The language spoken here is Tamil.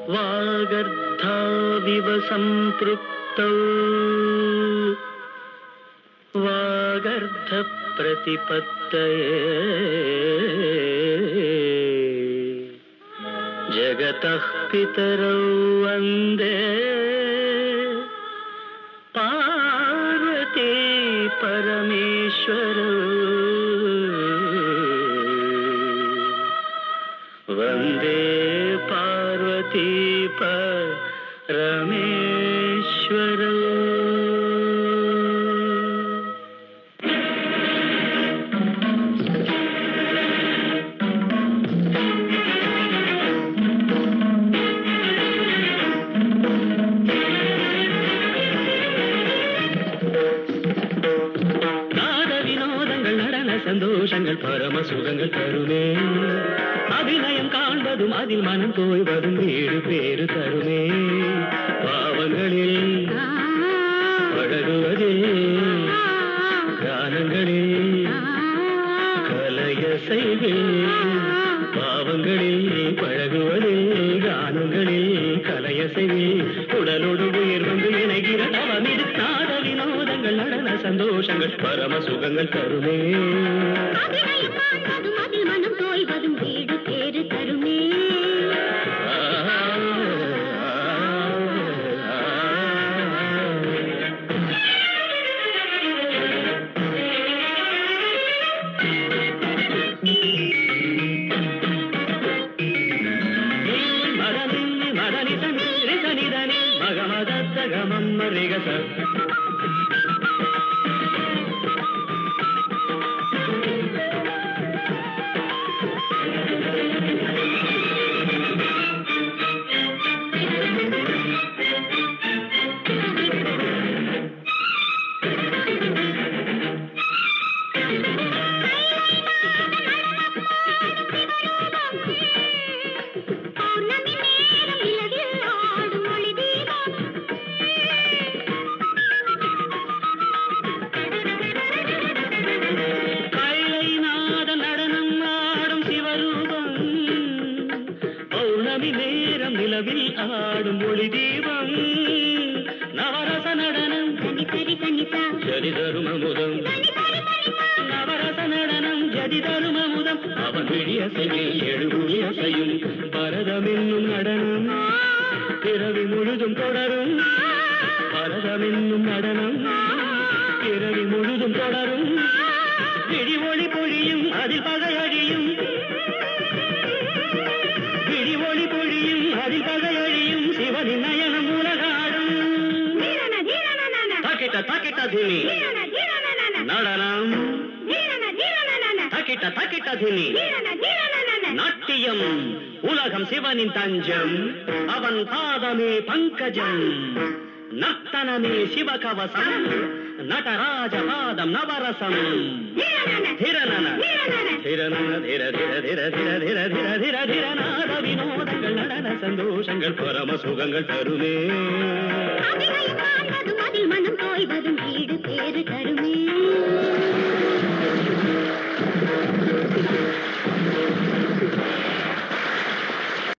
वागर्धाविव सम्पृक्तौ वागर्धप्रतिपत्तये जगतः पितरौ वन्दे पार्वती परमेश्वरौ वन्दे पार्वती परमेश्वरौ. சந்தோஷங்கள் பரம சுகங்கள் தருமே, அபிநயம் காண்பதும் அதில் மனம் தோய்வதும் வீடு பேறு தருமே. பாவங்களில் பழகுவதில் கானங்களில் கலைய செய்வில், பாவங்களில் பழகுவதில் கானங்களில் கலைய செய்வில், உடலோடு உயிர் வந்து இணைகிற தவமிது நாத வினோதங்கள் நடன சந்தோஷங்கள் பரம சுகங்கள் தருமே. அதில் மனம் தோய்வதும் வீடு பேறு தருமே. ஆடும் ஒளி தீபம் நவரச நடனம் ஜதி தரும் அமுதம், நவரச நடனம் ஜதி தரும் அமுதம். அவன் விழியசையில் எழுபுயசையும் பரதம் என்னும் நடனம் பிறவி முழுதும் தொடரும். பரதம் என்னும் நடனம் பிறவி முழுதும் தொடரும். விழி ஒளி பொழியும் அதில் பகை அழியும், விழி ஒளி பொழியும் அதில் பகை அழியும். சிவனின் நயனம் உலகாடும். தக்கிட்ட தக்கிட்ட தினி நடனம், தக்கிட்ட தக்கிட்ட தினி நாட்டியம். உலகம் சிவனின் தஞ்சம், அவன் பாதமே பங்கஜம். நர்த்தனமே சிவகவசம், நடராஜ பாதம் நவரசம். திரணன திரணன திர திர திர திர திர திர திர திர நாத வினோதங்கள் நடன சந்தோஷங்கள் பரம சுகங்கள் தருமே.